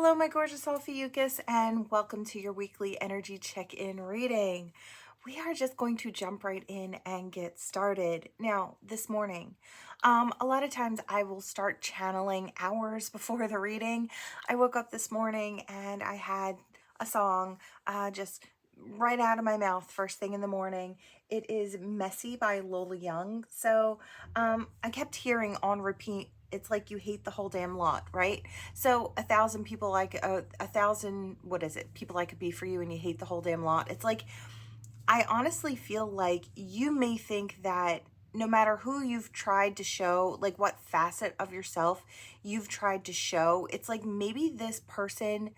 Hello, my gorgeous Ophiuchus, and welcome to your weekly energy check-in reading. We are just going to jump right in and get started. Now, this morning, a lot of times I will start channeling hours before the reading. I woke up this morning and I had a song just right out of my mouth first thing in the morning. It is Messy by Lola Young. So I kept hearing on repeat, it's like you hate the whole damn lot, right? So 1,000 people like a thousand, what is it? People I could be for you and you hate the whole damn lot. It's like, I honestly feel like you may think that no matter who you've tried to show, like what facet of yourself you've tried to show, it's like maybe this person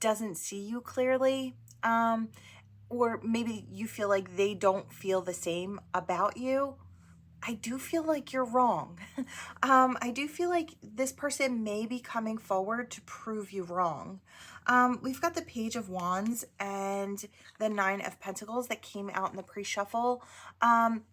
doesn't see you clearly. Or maybe you feel like they don't feel the same about you. I do feel like you're wrong. I do feel like this person may be coming forward to prove you wrong. We've got the Page of Wands and the Nine of Pentacles that came out in the pre-shuffle.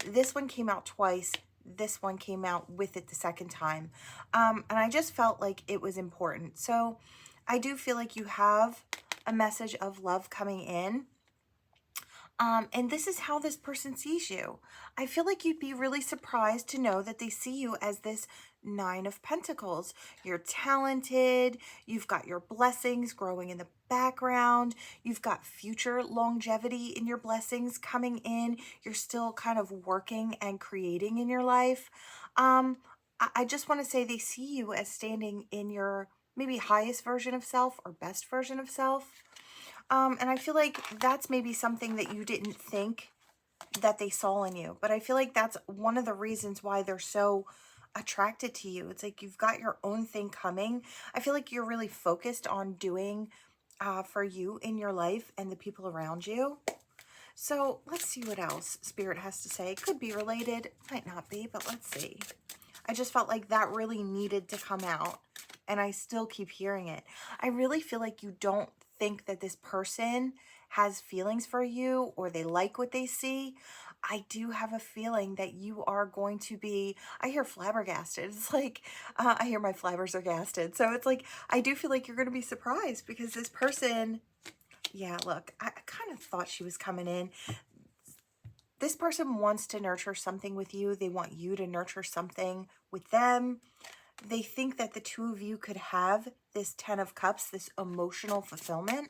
This one came out twice. This one came out with it the second time. And I just felt like it was important. So I do feel like you have a message of love coming in. And this is how this person sees you. I feel like you'd be really surprised to know that they see you as this Nine of Pentacles. You're talented. You've got your blessings growing in the background. You've got future longevity in your blessings coming in. You're still kind of working and creating in your life. I just want to say they see you as standing in your maybe highest version of self or best version of self. And I feel like that's maybe something that you didn't think that they saw in you. But I feel like that's one of the reasons why they're so attracted to you. It's like you've got your own thing coming. I feel like you're really focused on doing for you in your life and the people around you. So let's see what else Spirit has to say. It could be related, might not be, but let's see. I just felt like that really needed to come out. And I still keep hearing it. I really feel like you don't think that this person has feelings for you or they like what they see. I do have a feeling that you are going to be, I hear flabbergasted. It's like, I hear my flabbers are gasted. So it's like, I do feel like you're going to be surprised because this person, yeah, look, I kind of thought she was coming in. This person wants to nurture something with you. They want you to nurture something with them. They think that the two of you could have this 10 of Cups, this emotional fulfillment.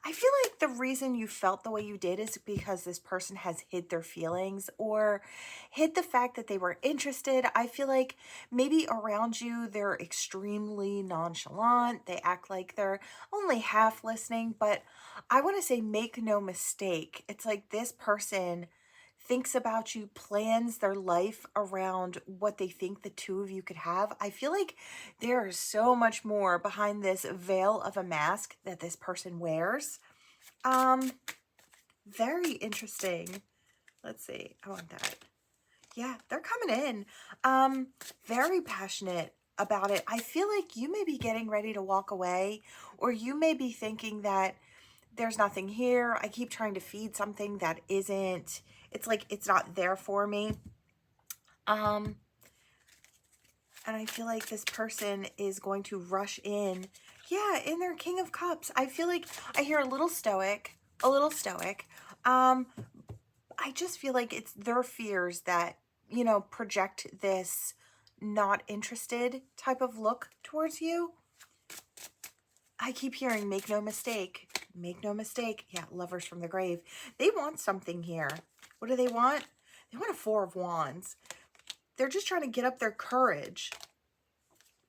I feel like the reason you felt the way you did is because this person has hid their feelings or hid the fact that they were interested. I feel like maybe around you, they're extremely nonchalant. They act like they're only half listening, but I want to say make no mistake. It's like this person thinks about you, plans their life around what they think the two of you could have. I feel like there is so much more behind this veil of a mask that this person wears. Very interesting. Let's see. I want that. Yeah, they're coming in. Very passionate about it. I feel like you may be getting ready to walk away, or you may be thinking that there's nothing here. I keep trying to feed something that isn't, it's like it's not there for me. And I feel like this person is going to rush in. Yeah, in their King of Cups. I feel like I hear a little stoic, a little stoic. I just feel like it's their fears that, you know, project this not interested type of look towards you. I keep hearing, make no mistake. Make no mistake. Yeah, lovers from the grave. They want something here. What do they want? They want a Four of Wands. They're just trying to get up their courage.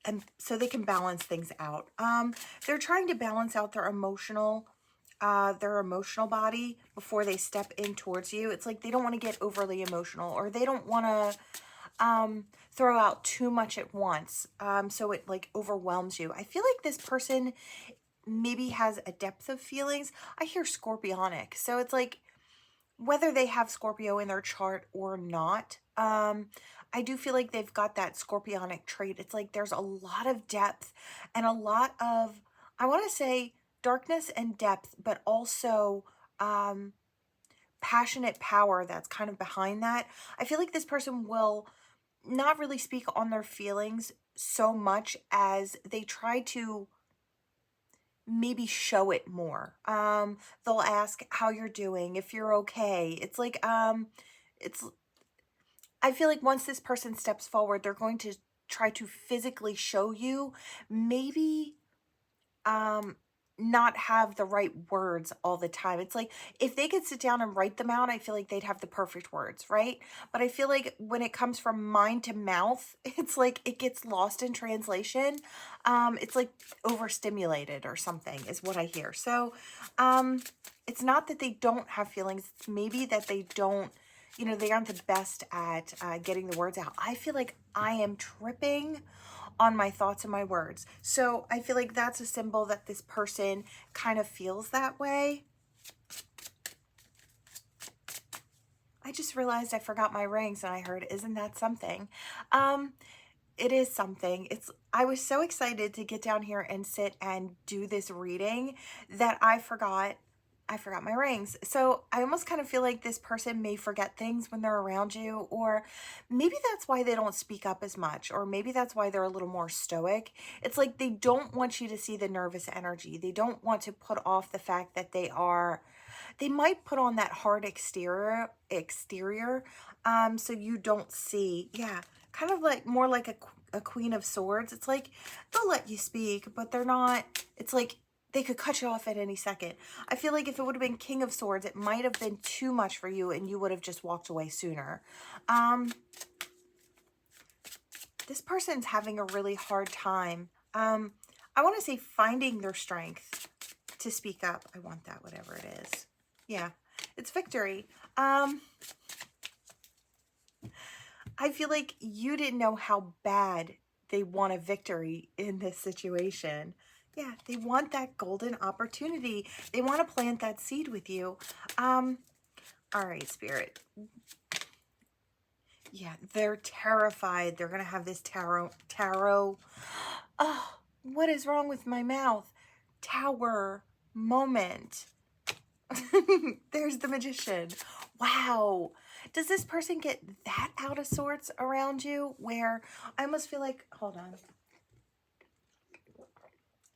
And so they can balance things out. They're trying to balance out their emotional body before they step in towards you. It's like they don't want to get overly emotional, or they don't want to throw out too much at once. So it like overwhelms you. I feel like this person maybe has a depth of feelings. I hear scorpionic. So it's like whether they have Scorpio in their chart or not, I do feel like they've got that scorpionic trait. It's like there's a lot of depth and a lot of, I want to say darkness and depth, but also passionate power that's kind of behind that. I feel like this person will not really speak on their feelings so much as they try to maybe show it more. They'll ask how you're doing, if you're okay. It's like, it's, I feel like once this person steps forward, they're going to try to physically show you, maybe um not have the right words all the time. It's like if they could sit down and write them out, I feel like they'd have the perfect words, right? But I feel like when it comes from mind to mouth, it's like it gets lost in translation. It's like overstimulated or something is what I hear. So it's not that they don't have feelings, it's maybe that they don't, you know, they aren't the best at getting the words out. I feel like I am tripping on my thoughts and my words. So I feel like that's a symbol that this person kind of feels that way. I just realized I forgot my rings and I heard, isn't that something? It is something. I was so excited to get down here and sit and do this reading that I forgot my rings. So I almost kind of feel like this person may forget things when they're around you, or maybe that's why they don't speak up as much, or maybe that's why they're a little more stoic. It's like they don't want you to see the nervous energy. They don't want to put off the fact that they might put on that hard exterior, so you don't see, yeah, kind of like more like a queen of swords. It's like they'll let you speak, but they're not, it's like they could cut you off at any second. I feel like if it would have been king of swords, it might have been too much for you and you would have just walked away sooner. This person's having a really hard time. I want to say finding their strength to speak up. I want that, whatever it is. Yeah, it's victory. I feel like you didn't know how bad they want a victory in this situation. Yeah, they want that golden opportunity. They want to plant that seed with you. All right, Spirit. Yeah, they're terrified. They're going to have this tarot. Oh, what is wrong with my mouth? Tower moment. There's the Magician. Wow. Does this person get that out of sorts around you where I almost feel like, hold on.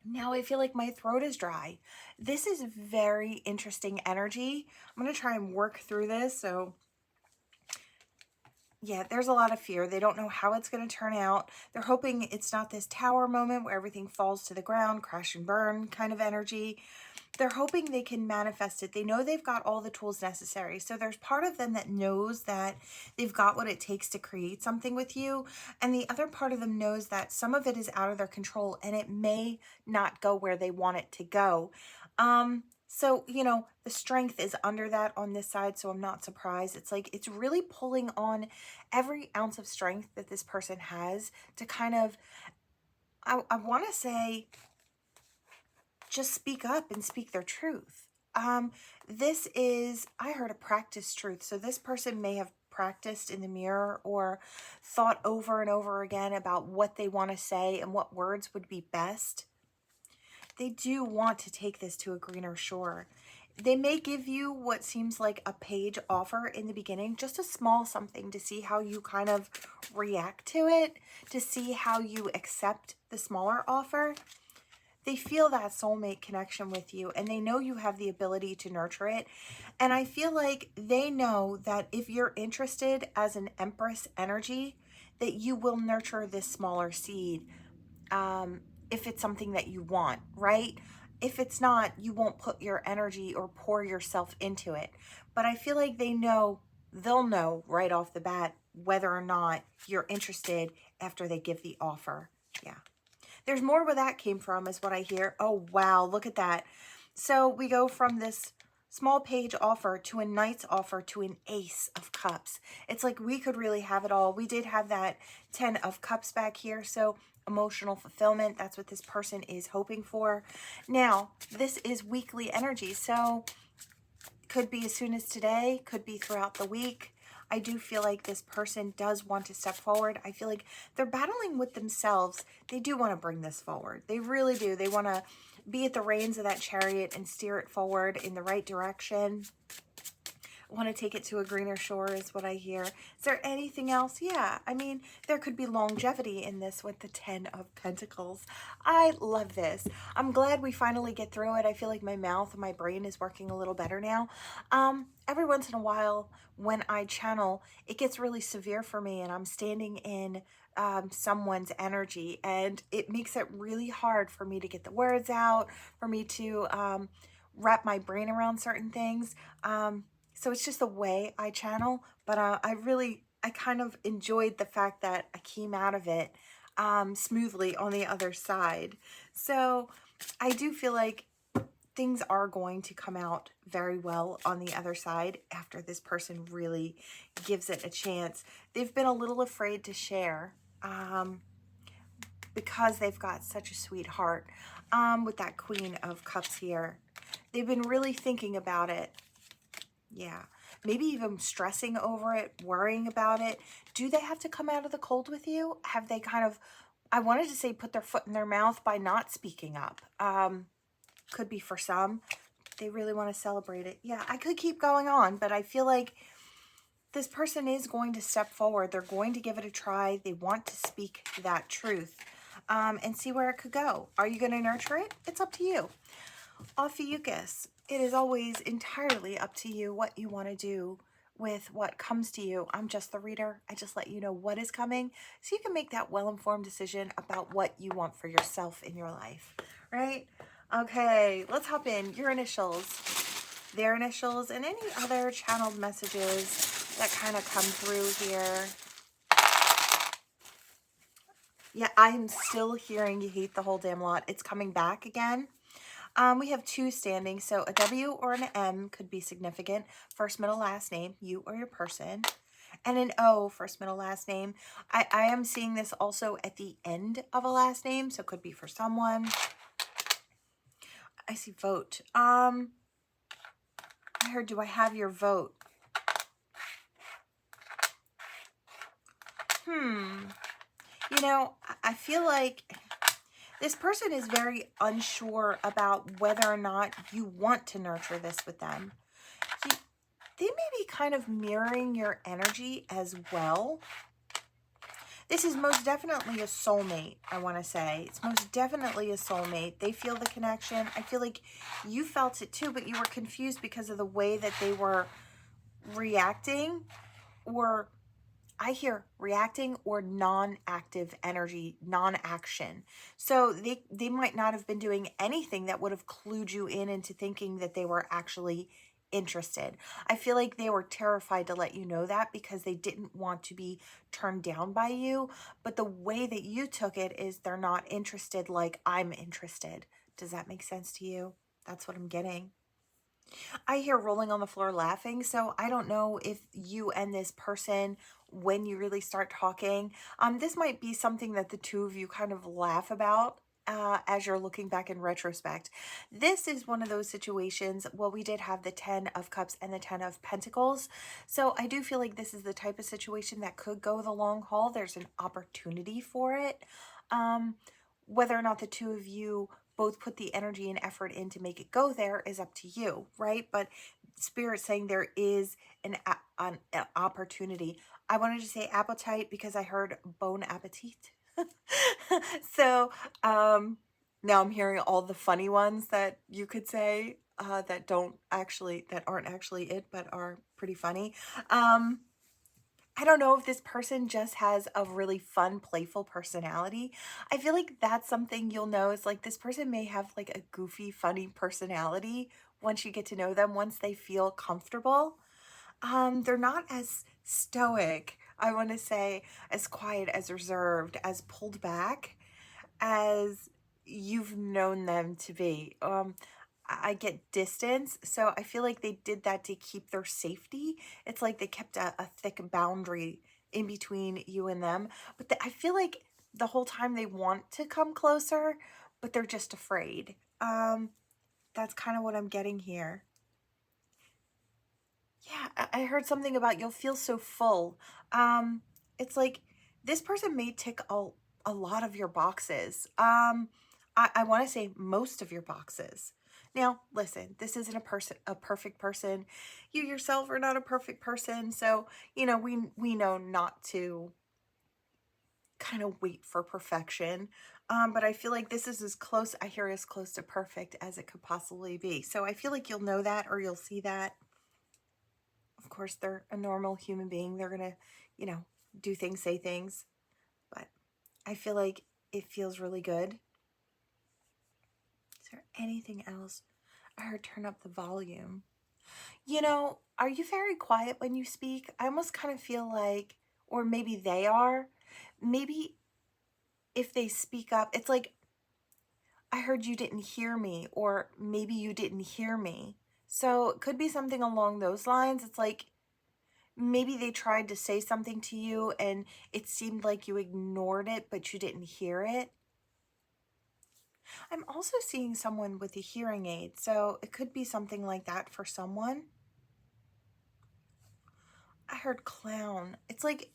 Now I feel like my throat is dry. This is very interesting energy. I'm going to try and work through this. So yeah, there's a lot of fear. They don't know how it's going to turn out. They're hoping it's not this tower moment where everything falls to the ground, crash and burn kind of energy. They're hoping they can manifest it. They know they've got all the tools necessary. So there's part of them that knows that they've got what it takes to create something with you. And the other part of them knows that some of it is out of their control and it may not go where they want it to go. So, you know, the strength is under that on this side, so I'm not surprised. It's like it's really pulling on every ounce of strength that this person has to kind of, I want to say, just speak up and speak their truth. This is, I heard a practice truth. So this person may have practiced in the mirror or thought over and over again about what they want to say and what words would be best. They do want to take this to a greener shore. They may give you what seems like a page offer in the beginning, just a small something to see how you kind of react to it, to see how you accept the smaller offer. They feel that soulmate connection with you and they know you have the ability to nurture it. And I feel like they know that if you're interested as an Empress energy, that you will nurture this smaller seed. If it's something that you want, right? If it's not, you won't put your energy or pour yourself into it. But I feel like they know, they'll know right off the bat whether or not you're interested after they give the offer. Yeah. There's more where that came from is what I hear. Oh, wow. Look at that. So we go from this small page offer to a knight's offer to an ace of cups. It's like we could really have it all. We did have that 10 of cups back here. So emotional fulfillment, that's what this person is hoping for. Now, this is weekly energy. So could be as soon as today, could be throughout the week. I do feel like this person does want to step forward. I feel like they're battling with themselves. They do want to bring this forward. They really do. They want to be at the reins of that chariot and steer it forward in the right direction. want to take it to a greener shore is what I hear. Is there anything else? Yeah, I mean, there could be longevity in this with the 10 of Pentacles. I love this. I'm glad we finally get through it. I feel like my mouth and my brain is working a little better now. Every once in a while when I channel, it gets really severe for me and I'm standing in someone's energy, and it makes it really hard for me to get the words out, for me to wrap my brain around certain things. So it's just the way I channel, but I kind of enjoyed the fact that I came out of it smoothly on the other side. So I do feel like things are going to come out very well on the other side after this person really gives it a chance. They've been a little afraid to share because they've got such a sweet heart with that Queen of Cups here. They've been really thinking about it. Yeah, maybe even stressing over it, worrying about it. Do they have to come out of the cold with you? Have they kind of, I wanted to say put their foot in their mouth by not speaking up. Could be for some. They really want to celebrate it. Yeah, I could keep going on, but I feel like this person is going to step forward. They're going to give it a try. They want to speak that truth and see where it could go. Are you going to nurture it? It's up to you. Ophiuchus, it is always entirely up to you what you want to do with what comes to you. I'm just the reader. I just let you know what is coming so you can make that well-informed decision about what you want for yourself in your life, right? Okay, let's hop in. Your initials, their initials, and any other channeled messages that kind of come through here. Yeah, I'm still hearing you hate the whole damn lot. It's coming back again. We have 2 standing, so a W or an M could be significant. First, middle, last name, you or your person. And an O, first, middle, last name. I am seeing this also at the end of a last name, so it could be for someone. I see vote. I heard, do I have your vote? You know, I feel like this person is very unsure about whether or not you want to nurture this with them. They may be kind of mirroring your energy as well. This is most definitely a soulmate, I want to say. It's most definitely a soulmate. They feel the connection. I feel like you felt it too, but you were confused because of the way that they were reacting, or I hear reacting or non-active energy, non-action. So they might not have been doing anything that would have clued you in into thinking that they were actually interested. I feel like they were terrified to let you know that because they didn't want to be turned down by you. But the way that you took it is they're not interested like I'm interested. Does that make sense to you? That's what I'm getting. I hear rolling on the floor laughing, so I don't know if you and this person, when you really start talking, this might be something that the two of you kind of laugh about as you're looking back in retrospect. This is one of those situations, well, we did have the 10 of Cups and the 10 of Pentacles, so I do feel like this is the type of situation that could go the long haul. There's an opportunity for it. Whether or not the two of you both put the energy and effort in to make it go there is up to you, right? But Spirit saying there is an opportunity. I wanted to say appetite because I heard bon appetit. So now I'm hearing all the funny ones that you could say that aren't actually it, but are pretty funny. I don't know if this person just has a really fun, playful personality. I feel like that's something you'll know is like this person may have like a goofy, funny personality once you get to know them, once they feel comfortable. They're not as stoic, I want to say, as quiet, as reserved, as pulled back as you've known them to be. I get distance, so I feel like they did that to keep their safety. It's like they kept a thick boundary in between you and them. But I feel like the whole time they want to come closer, but they're just afraid. That's kind of what I'm getting here. Yeah, I heard something about you'll feel so full. It's like this person may tick a lot of your boxes. I want to say most of your boxes. Now, listen, this isn't a perfect person. You yourself are not a perfect person. So, we know not to kind of wait for perfection. But I feel like this is as close, I hear as close to perfect as it could possibly be. So I feel like you'll know that or you'll see that. Of course, they're a normal human being. They're going to, do things, say things. But I feel like it feels really good. Is there anything else? I heard turn up the volume. Are you very quiet when you speak? I almost kind of feel like, or maybe they are, maybe if they speak up, it's like, I heard you didn't hear me, or maybe you didn't hear me. So it could be something along those lines. It's like maybe they tried to say something to you and it seemed like you ignored it, but you didn't hear it. I'm also seeing someone with a hearing aid, so it could be something like that for someone. I heard clown. It's like,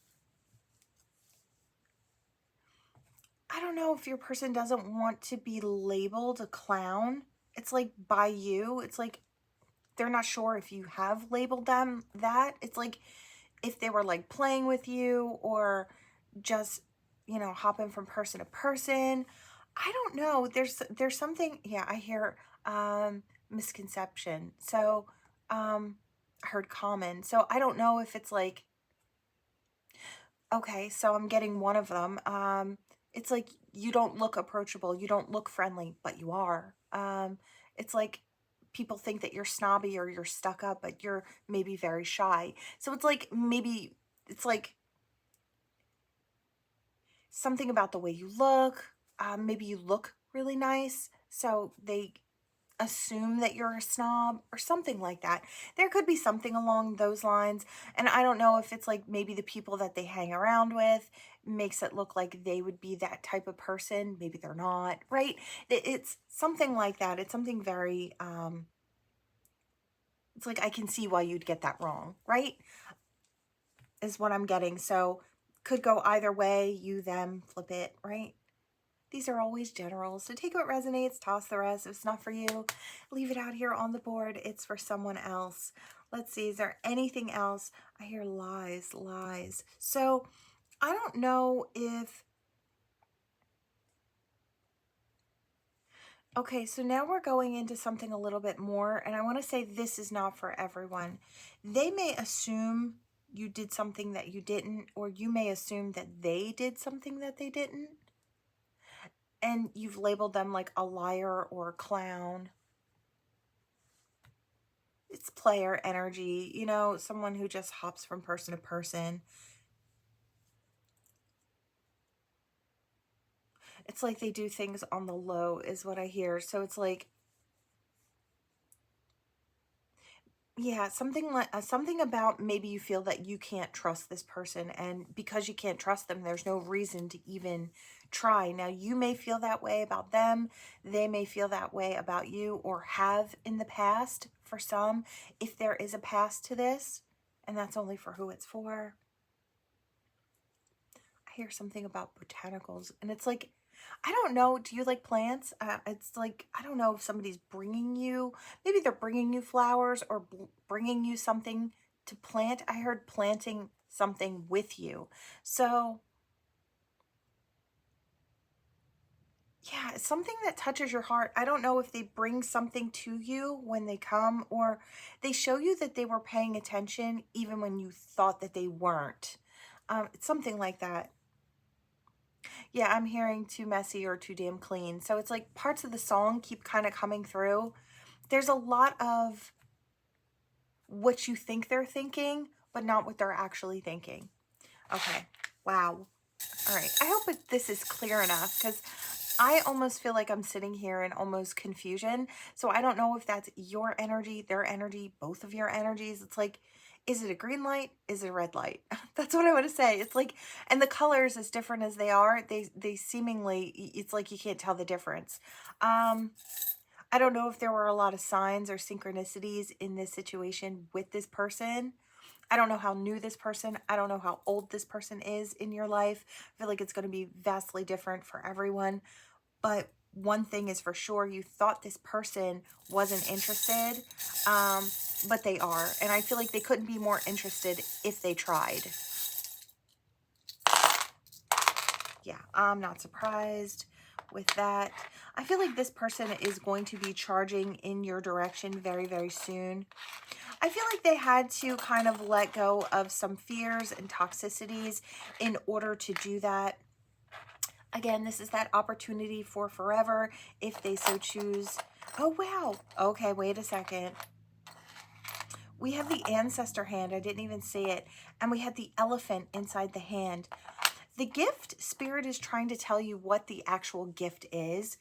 I don't know if your person doesn't want to be labeled a clown. It's like by you. It's like they're not sure if you have labeled them that. It's like if they were like playing with you or just, hopping from person to person. I don't know. There's something, yeah, I hear misconception. So I heard common. So I don't know if it's like, okay, so I'm getting one of them. It's like you don't look approachable, you don't look friendly, but you are. It's like people think that you're snobby or you're stuck up, but you're maybe very shy. So it's like maybe it's like something about the way you look. Maybe you look really nice, so they assume that you're a snob or something like that. There could be something along those lines. And I don't know if it's like maybe the people that they hang around with makes it look like they would be that type of person. Maybe they're not, right? It's something like that. It's something very, it's like I can see why you'd get that wrong, right? Is what I'm getting. So could go either way, you, them, flip it, right? These are always generals, so take what resonates, toss the rest. If it's not for you, leave it out here on the board. It's for someone else. Let's see, is there anything else? I hear lies, lies. So I don't know if... Okay, so now we're going into something a little bit more, and I want to say this is not for everyone. They may assume you did something that you didn't, or you may assume that they did something that they didn't. And you've labeled them like a liar or a clown. It's player energy, someone who just hops from person to person. It's like they do things on the low is what I hear. So it's like, yeah, something like something about maybe you feel that you can't trust this person, and because you can't trust them, there's no reason to even try. Now, you may feel that way about them. They may feel that way about you, or have in the past for some, if there is a past to this, and that's only for who it's for. I hear something about botanicals, and it's like, I don't know. Do you like plants? It's like, I don't know if somebody's bringing you, maybe they're bringing you flowers or bringing you something to plant. I heard planting something with you. So yeah, it's something that touches your heart. I don't know if they bring something to you when they come, or they show you that they were paying attention even when you thought that they weren't. It's something like that. Yeah, I'm hearing too messy or too damn clean. So it's like parts of the song keep kind of coming through. There's a lot of what you think they're thinking, but not what they're actually thinking. Okay. Wow. All right. I hope this is clear enough, because I almost feel like I'm sitting here in almost confusion. So I don't know if that's your energy, their energy, both of your energies. It's like, is it a green light? Is it a red light? That's what I want to say. It's like, and the colors, as different as they are, they seemingly, it's like you can't tell the difference. I don't know if there were a lot of signs or synchronicities in this situation with this person. I don't know how new this person, I don't know how old this person is in your life. I feel like it's going to be vastly different for everyone. But one thing is for sure, you thought this person wasn't interested, but they are. And I feel like they couldn't be more interested if they tried. Yeah, I'm not surprised with that. I feel like this person is going to be charging in your direction very, very soon. I feel like they had to kind of let go of some fears and toxicities in order to do that. Again, this is that opportunity for forever if they so choose. Oh, wow. Okay, wait a second. We have the ancestor hand. I didn't even see it. And we had the elephant inside the hand. The gift, Spirit is trying to tell you what the actual gift is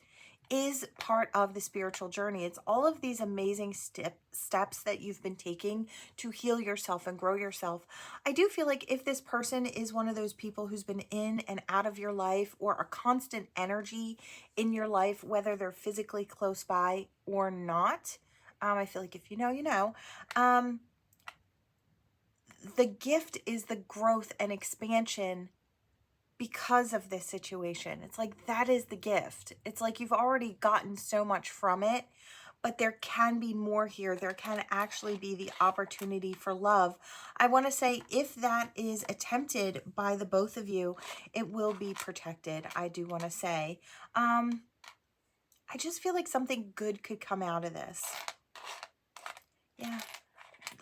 part of the spiritual journey. It's all of these amazing steps that you've been taking to heal yourself and grow yourself. I do feel like if this person is one of those people who's been in and out of your life, or a constant energy in your life, whether they're physically close by or not, I feel like if you know, you know. The gift is the growth and expansion because of this situation. It's like that is the gift. It's like you've already gotten so much from it, but there can be more here. There can actually be the opportunity for love. I want to say if that is attempted by the both of you, it will be protected. I do want to say. I just feel like something good could come out of this. Yeah.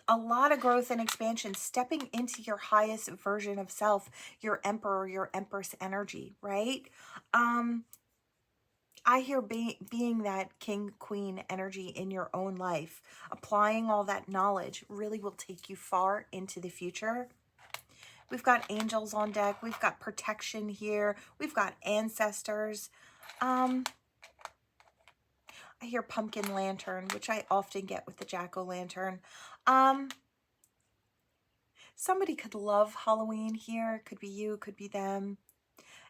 A lot of growth and expansion, stepping into your highest version of self, your emperor, your empress energy, right? I hear being that king, queen energy in your own life, applying all that knowledge really will take you far into the future. We've got angels on deck. We've got protection here. We've got ancestors. I hear pumpkin lantern, which I often get with the jack-o'-lantern. Somebody could love Halloween here. Could be you, could be them.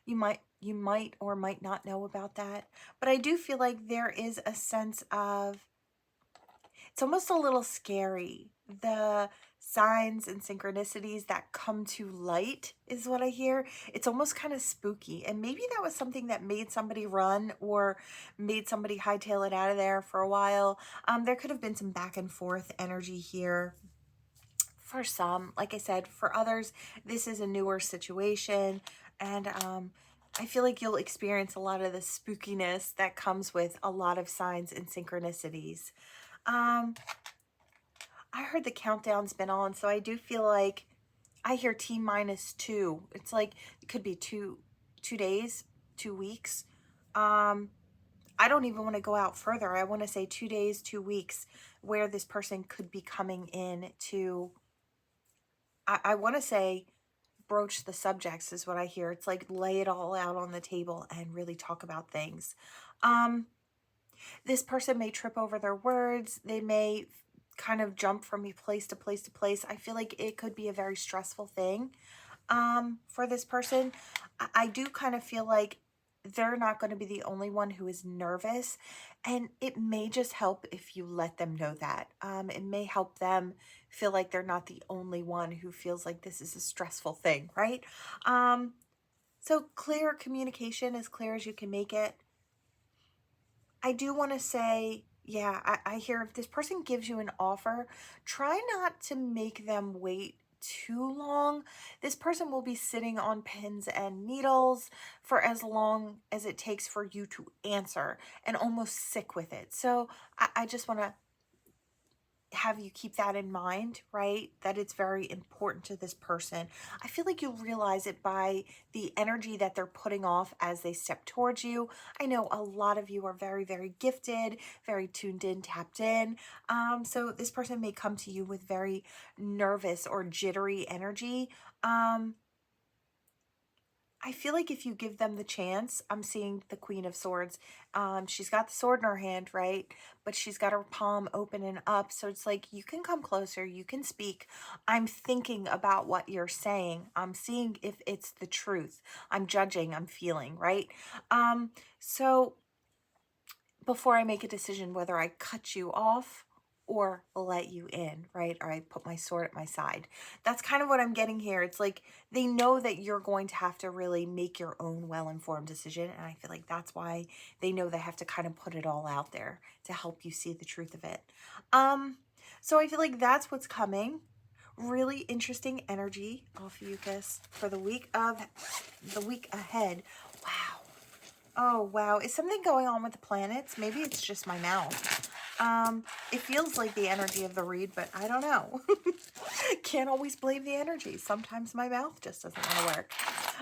You might or might not know about that. But I do feel like there is a sense of, it's almost a little scary. The signs and synchronicities that come to light is what I hear. It's almost kind of spooky. And maybe that was something that made somebody run or made somebody hightail it out of there for a while. There could have been some back and forth energy here. For some, like I said, for others, this is a newer situation. And I feel like you'll experience a lot of the spookiness that comes with a lot of signs and synchronicities. I heard the countdown's been on, so I do feel like I hear T-2. It's like it could be two days, 2 weeks. I don't even want to go out further. I want to say 2 days, 2 weeks, where this person could be coming in to, I want to say, broach the subjects is what I hear. It's like lay it all out on the table and really talk about things. This person may trip over their words. They may kind of jump from place to place to place. I feel like it could be a very stressful thing for this person. I do kind of feel like they're not going to be the only one who is nervous, and it may just help if you let them know that. It may help them feel like they're not the only one who feels like this is a stressful thing, right? So clear communication, as clear as you can make it. I do want to say, yeah, I hear if this person gives you an offer, try not to make them wait too long. This person will be sitting on pins and needles for as long as it takes for you to answer, and almost sick with it. So I just want to have you keep that in mind, right? That it's very important to this person. I feel like you'll realize it by the energy that they're putting off as they step towards you. I know a lot of you are very, very gifted, very tuned in, tapped in. So this person may come to you with very nervous or jittery energy. I feel like if you give them the chance, I'm seeing the Queen of Swords. She's got the sword in her hand, right? But she's got her palm open and up. So it's like, you can come closer, you can speak. I'm thinking about what you're saying. I'm seeing if it's the truth. I'm judging, I'm feeling, right? So before I make a decision whether I cut you off or let you in, right? Or I put my sword at my side. That's kind of what I'm getting here. It's like they know that you're going to have to really make your own well-informed decision. And I feel like that's why they know they have to kind of put it all out there to help you see the truth of it. So I feel like that's what's coming. Really interesting energy, Ophiuchus, for the week ahead. Wow. Oh, wow. Is something going on with the planets? Maybe it's just my mouth. It feels like the energy of the read, but I don't know. Can't always blame the energy. Sometimes my mouth just doesn't want to work.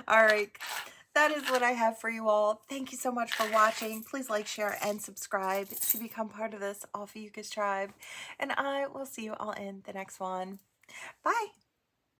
All right. That is what I have for you all. Thank you so much for watching. Please like, share, and subscribe to become part of this Ophiuchus tribe. And I will see you all in the next one. Bye.